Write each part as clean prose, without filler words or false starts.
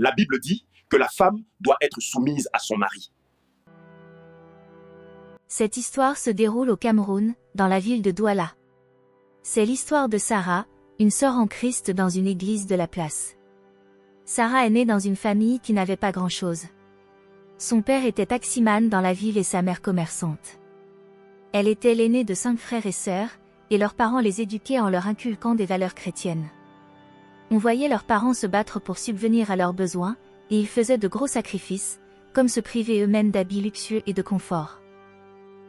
La Bible dit que la femme doit être soumise à son mari. Cette histoire se déroule au Cameroun, dans la ville de Douala. C'est l'histoire de Sarah, une sœur en Christ dans une église de la place. Sarah est née dans une famille qui n'avait pas grand-chose. Son père était taximan dans la ville et sa mère commerçante. Elle était l'aînée de 5 frères et sœurs, et leurs parents les éduquaient en leur inculquant des valeurs chrétiennes. On voyait leurs parents se battre pour subvenir à leurs besoins, et ils faisaient de gros sacrifices, comme se priver eux-mêmes d'habits luxueux et de confort.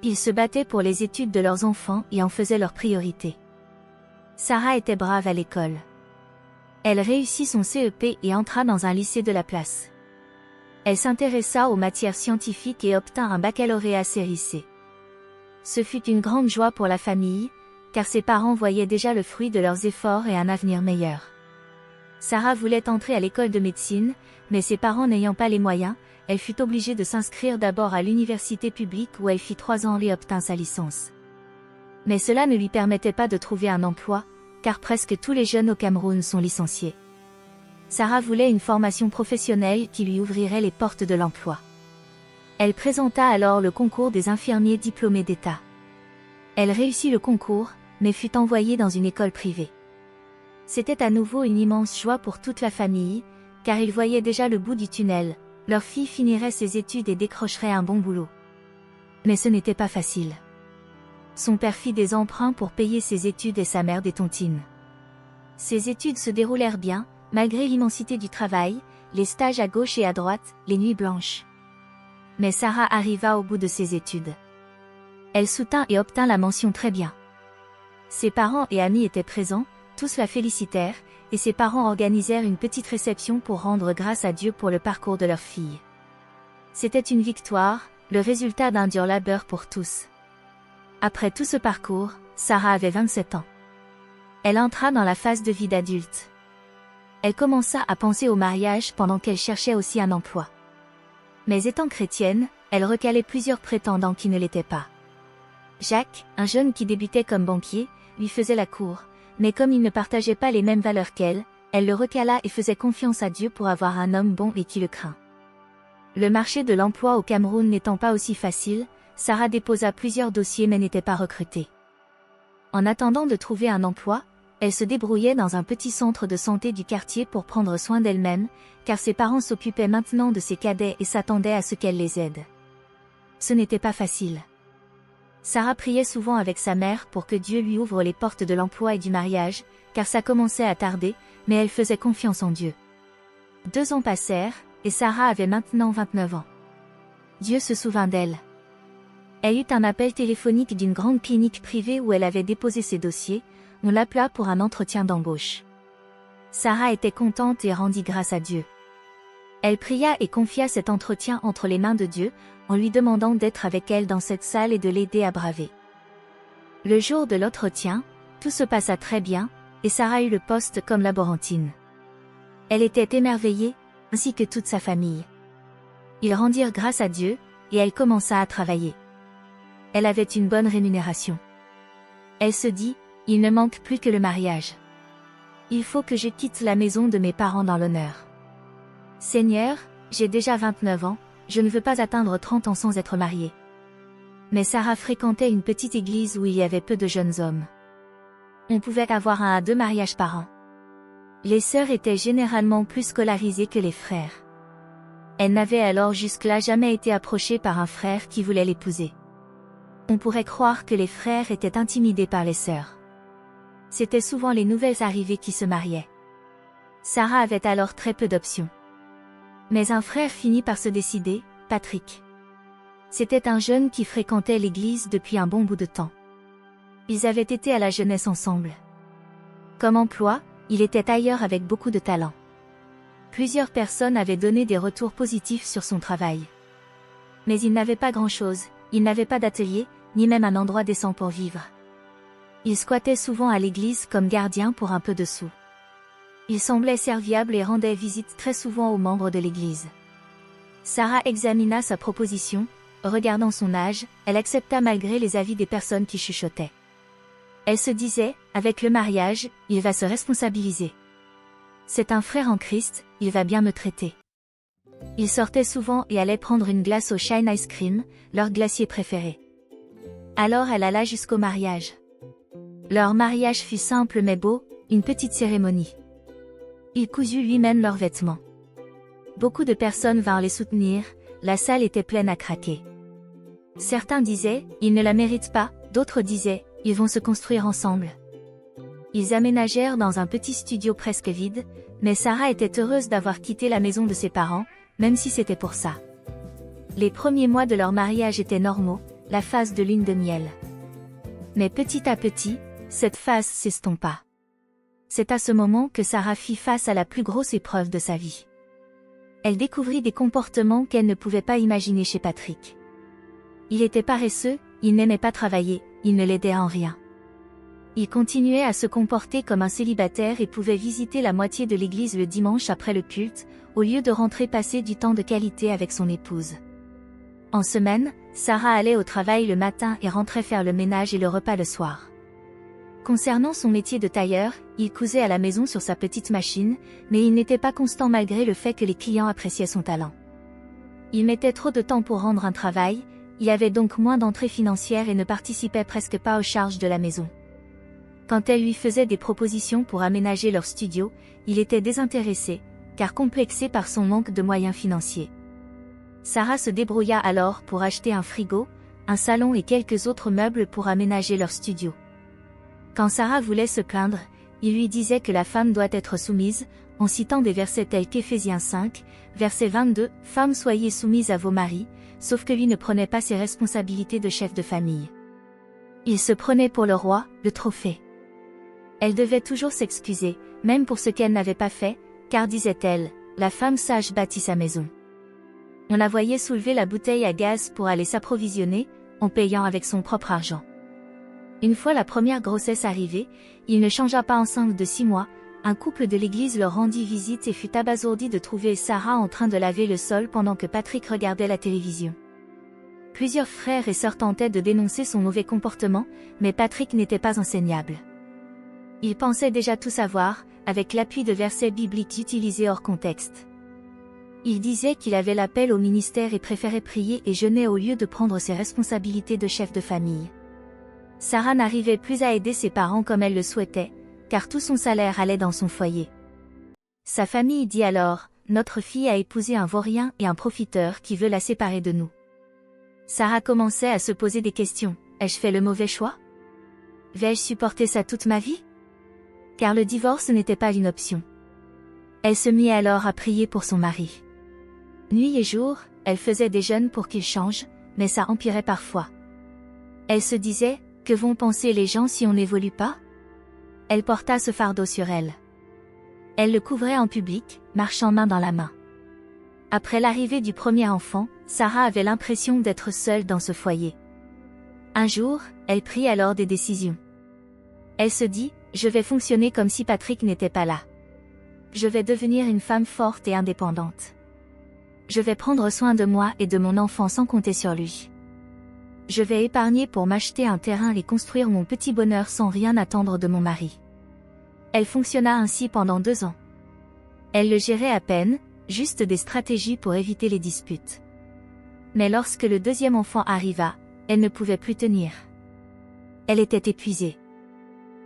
Ils se battaient pour les études de leurs enfants et en faisaient leur priorité. Sarah était brave à l'école. Elle réussit son CEP et entra dans un lycée de la place. Elle s'intéressa aux matières scientifiques et obtint un baccalauréat série C. Ce fut une grande joie pour la famille, car ses parents voyaient déjà le fruit de leurs efforts et un avenir meilleur. Sarah voulait entrer à l'école de médecine, mais ses parents n'ayant pas les moyens, elle fut obligée de s'inscrire d'abord à l'université publique où elle fit 3 ans et obtint sa licence. Mais cela ne lui permettait pas de trouver un emploi, car presque tous les jeunes au Cameroun sont licenciés. Sarah voulait une formation professionnelle qui lui ouvrirait les portes de l'emploi. Elle présenta alors le concours des infirmiers diplômés d'État. Elle réussit le concours, mais fut envoyée dans une école privée. C'était à nouveau une immense joie pour toute la famille, car ils voyaient déjà le bout du tunnel. Leur fille finirait ses études et décrocherait un bon boulot. Mais ce n'était pas facile. Son père fit des emprunts pour payer ses études et sa mère des tontines. Ses études se déroulèrent bien, malgré l'immensité du travail, les stages à gauche et à droite, les nuits blanches. Mais Sarah arriva au bout de ses études. Elle soutint et obtint la mention très bien. Ses parents et amis étaient présents, tous la félicitèrent, et ses parents organisèrent une petite réception pour rendre grâce à Dieu pour le parcours de leur fille. C'était une victoire, le résultat d'un dur labeur pour tous. Après tout ce parcours, Sarah avait 27 ans. Elle entra dans la phase de vie d'adulte. Elle commença à penser au mariage pendant qu'elle cherchait aussi un emploi. Mais étant chrétienne, elle recalait plusieurs prétendants qui ne l'étaient pas. Jacques, un jeune qui débutait comme banquier, lui faisait la cour. Mais comme il ne partageait pas les mêmes valeurs qu'elle, elle le recala et faisait confiance à Dieu pour avoir un homme bon et qui le craint. Le marché de l'emploi au Cameroun n'étant pas aussi facile, Sarah déposa plusieurs dossiers mais n'était pas recrutée. En attendant de trouver un emploi, elle se débrouillait dans un petit centre de santé du quartier pour prendre soin d'elle-même, car ses parents s'occupaient maintenant de ses cadets et s'attendaient à ce qu'elle les aide. Ce n'était pas facile. Sarah priait souvent avec sa mère pour que Dieu lui ouvre les portes de l'emploi et du mariage, car ça commençait à tarder, mais elle faisait confiance en Dieu. 2 ans passèrent, et Sarah avait maintenant 29 ans. Dieu se souvint d'elle. Elle eut un appel téléphonique d'une grande clinique privée où elle avait déposé ses dossiers, on l'appela pour un entretien d'embauche. Sarah était contente et rendit grâce à Dieu. Elle pria et confia cet entretien entre les mains de Dieu, en lui demandant d'être avec elle dans cette salle et de l'aider à braver. Le jour de l'entretien, tout se passa très bien, et Sarah eut le poste comme laborantine. Elle était émerveillée, ainsi que toute sa famille. Ils rendirent grâce à Dieu, et elle commença à travailler. Elle avait une bonne rémunération. Elle se dit, il ne manque plus que le mariage. Il faut que je quitte la maison de mes parents dans l'honneur. Seigneur, j'ai déjà 29 ans, je ne veux pas atteindre 30 ans sans être mariée. Mais Sarah fréquentait une petite église où il y avait peu de jeunes hommes. On pouvait avoir 1 à 2 mariages par an. Les sœurs étaient généralement plus scolarisées que les frères. Elle n'avait alors jusque-là jamais été approchée par un frère qui voulait l'épouser. On pourrait croire que les frères étaient intimidés par les sœurs. C'étaient souvent les nouvelles arrivées qui se mariaient. Sarah avait alors très peu d'options. Mais un frère finit par se décider, Patrick. C'était un jeune qui fréquentait l'église depuis un bon bout de temps. Ils avaient été à la jeunesse ensemble. Comme emploi, il était ailleurs avec beaucoup de talent. Plusieurs personnes avaient donné des retours positifs sur son travail. Mais il n'avait pas grand-chose, il n'avait pas d'atelier, ni même un endroit décent pour vivre. Il squattait souvent à l'église comme gardien pour un peu de sous. Il semblait serviable et rendait visite très souvent aux membres de l'église. Sarah examina sa proposition, regardant son âge, elle accepta malgré les avis des personnes qui chuchotaient. Elle se disait, avec le mariage, il va se responsabiliser. C'est un frère en Christ, il va bien me traiter. Ils sortaient souvent et allaient prendre une glace au Shine Ice Cream, leur glacier préféré. Alors elle alla jusqu'au mariage. Leur mariage fut simple mais beau, une petite cérémonie. Il cousu lui-même leurs vêtements. Beaucoup de personnes vinrent les soutenir, la salle était pleine à craquer. Certains disaient, ils ne la méritent pas, d'autres disaient, ils vont se construire ensemble. Ils aménagèrent dans un petit studio presque vide, mais Sarah était heureuse d'avoir quitté la maison de ses parents, même si c'était pour ça. Les premiers mois de leur mariage étaient normaux, la phase de lune de miel. Mais petit à petit, cette phase s'estompa. C'est à ce moment que Sarah fit face à la plus grosse épreuve de sa vie. Elle découvrit des comportements qu'elle ne pouvait pas imaginer chez Patrick. Il était paresseux, il n'aimait pas travailler, il ne l'aidait en rien. Il continuait à se comporter comme un célibataire et pouvait visiter la moitié de l'église le dimanche après le culte, au lieu de rentrer passer du temps de qualité avec son épouse. En semaine, Sarah allait au travail le matin et rentrait faire le ménage et le repas le soir. Concernant son métier de tailleur, il cousait à la maison sur sa petite machine, mais il n'était pas constant malgré le fait que les clients appréciaient son talent. Il mettait trop de temps pour rendre un travail, il avait donc moins d'entrées financières et ne participait presque pas aux charges de la maison. Quand elle lui faisait des propositions pour aménager leur studio, il était désintéressé, car complexé par son manque de moyens financiers. Sarah se débrouilla alors pour acheter un frigo, un salon et quelques autres meubles pour aménager leur studio. Quand Sarah voulait se plaindre, il lui disait que la femme doit être soumise, en citant des versets tels qu'Éphésiens 5, verset 22, « Femmes soyez soumises à vos maris », sauf que lui ne prenait pas ses responsabilités de chef de famille. Il se prenait pour le roi, le trophée. Elle devait toujours s'excuser, même pour ce qu'elle n'avait pas fait, car disait-elle, la femme sage bâtit sa maison. On la voyait soulever la bouteille à gaz pour aller s'approvisionner, en payant avec son propre argent. Une fois la première grossesse arrivée, il ne changea pas enceinte de 6 mois, un couple de l'église leur rendit visite et fut abasourdi de trouver Sarah en train de laver le sol pendant que Patrick regardait la télévision. Plusieurs frères et sœurs tentaient de dénoncer son mauvais comportement, mais Patrick n'était pas enseignable. Il pensait déjà tout savoir, avec l'appui de versets bibliques utilisés hors contexte. Il disait qu'il avait l'appel au ministère et préférait prier et jeûner au lieu de prendre ses responsabilités de chef de famille. Sarah n'arrivait plus à aider ses parents comme elle le souhaitait, car tout son salaire allait dans son foyer. Sa famille dit alors, « Notre fille a épousé un vaurien et un profiteur qui veut la séparer de nous. » Sarah commençait à se poser des questions, « Ai-je fait le mauvais choix? Vais-je supporter ça toute ma vie? » Car le divorce n'était pas une option. Elle se mit alors à prier pour son mari. Nuit et jour, elle faisait des jeûnes pour qu'il change, mais ça empirait parfois. Elle se disait, que vont penser les gens si on n'évolue pas? Elle porta ce fardeau sur elle. Elle le couvrait en public, marchant main dans la main. Après l'arrivée du premier enfant, Sarah avait l'impression d'être seule dans ce foyer. Un jour, elle prit alors des décisions. Elle se dit, je vais fonctionner comme si Patrick n'était pas là. Je vais devenir une femme forte et indépendante. Je vais prendre soin de moi et de mon enfant sans compter sur lui. Je vais épargner pour m'acheter un terrain et construire mon petit bonheur sans rien attendre de mon mari. Elle fonctionna ainsi pendant 2 ans. Elle le gérait à peine, juste des stratégies pour éviter les disputes. Mais lorsque le deuxième enfant arriva, elle ne pouvait plus tenir. Elle était épuisée.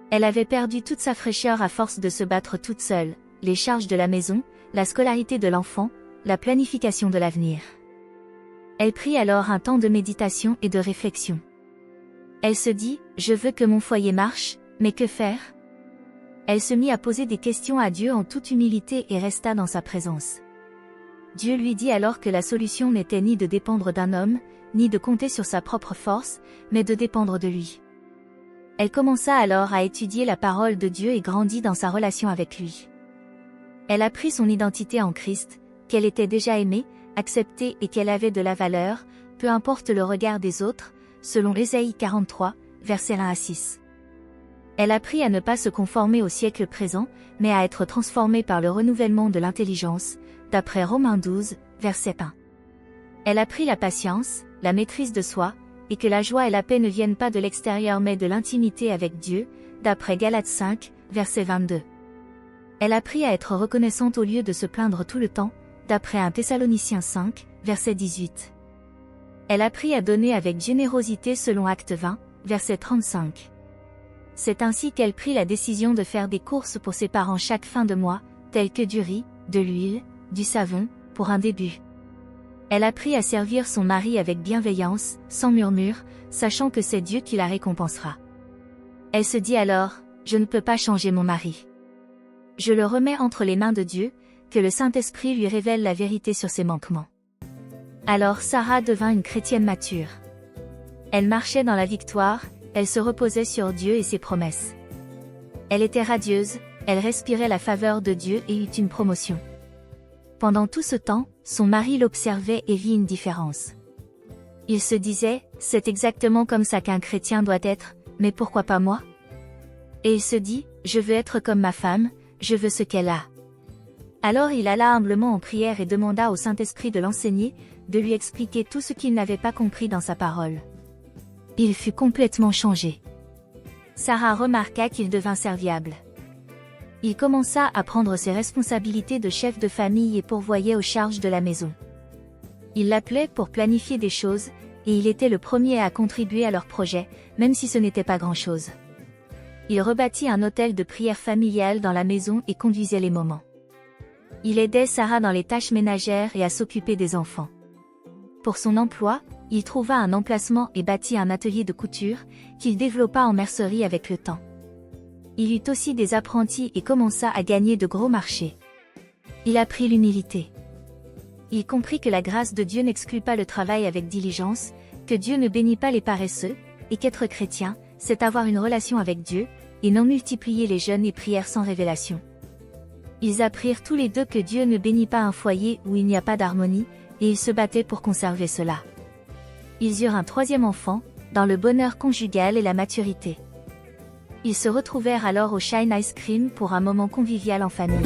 Elle avait perdu toute sa fraîcheur à force de se battre toute seule, les charges de la maison, la scolarité de l'enfant, la planification de l'avenir. Elle prit alors un temps de méditation et de réflexion. Elle se dit, je veux que mon foyer marche, mais que faire? Elle se mit à poser des questions à Dieu en toute humilité et resta dans sa présence. Dieu lui dit alors que la solution n'était ni de dépendre d'un homme, ni de compter sur sa propre force, mais de dépendre de lui. Elle commença alors à étudier la parole de Dieu et grandit dans sa relation avec lui. Elle apprit son identité en Christ, qu'elle était déjà aimée, acceptée et qu'elle avait de la valeur, peu importe le regard des autres, selon Ésaïe 43, versets 1 à 6. Elle apprit à ne pas se conformer au siècle présent, mais à être transformée par le renouvellement de l'intelligence, d'après Romains 12, verset 1. Elle apprit la patience, la maîtrise de soi, et que la joie et la paix ne viennent pas de l'extérieur mais de l'intimité avec Dieu, d'après Galates 5, verset 22. Elle apprit à être reconnaissante au lieu de se plaindre tout le temps, d'après 1 Thessaloniciens 5, verset 18. Elle apprit à donner avec générosité selon Acte 20, verset 35. C'est ainsi qu'elle prit la décision de faire des courses pour ses parents chaque fin de mois, telles que du riz, de l'huile, du savon, pour un début. Elle apprit à servir son mari avec bienveillance, sans murmure, sachant que c'est Dieu qui la récompensera. Elle se dit alors, je ne peux pas changer mon mari. Je le remets entre les mains de Dieu, que le Saint-Esprit lui révèle la vérité sur ses manquements. Alors Sarah devint une chrétienne mature. Elle marchait dans la victoire, elle se reposait sur Dieu et ses promesses. Elle était radieuse, elle respirait la faveur de Dieu et eut une promotion. Pendant tout ce temps, son mari l'observait et vit une différence. Il se disait, c'est exactement comme ça qu'un chrétien doit être, mais pourquoi pas moi? Et il se dit, je veux être comme ma femme, je veux ce qu'elle a. Alors il alla humblement en prière et demanda au Saint-Esprit de l'enseigner, de lui expliquer tout ce qu'il n'avait pas compris dans sa parole. Il fut complètement changé. Sarah remarqua qu'il devint serviable. Il commença à prendre ses responsabilités de chef de famille et pourvoyait aux charges de la maison. Il l'appelait pour planifier des choses, et il était le premier à contribuer à leur projet, même si ce n'était pas grand-chose. Il rebâtit un hôtel de prière familiale dans la maison et conduisait les moments. Il aidait Sarah dans les tâches ménagères et à s'occuper des enfants. Pour son emploi, il trouva un emplacement et bâtit un atelier de couture, qu'il développa en mercerie avec le temps. Il eut aussi des apprentis et commença à gagner de gros marchés. Il apprit l'humilité. Il comprit que la grâce de Dieu n'exclut pas le travail avec diligence, que Dieu ne bénit pas les paresseux, et qu'être chrétien, c'est avoir une relation avec Dieu, et non multiplier les jeûnes et prières sans révélation. Ils apprirent tous les deux que Dieu ne bénit pas un foyer où il n'y a pas d'harmonie, et ils se battaient pour conserver cela. Ils eurent un 3e enfant, dans le bonheur conjugal et la maturité. Ils se retrouvèrent alors au Shine Ice Cream pour un moment convivial en famille.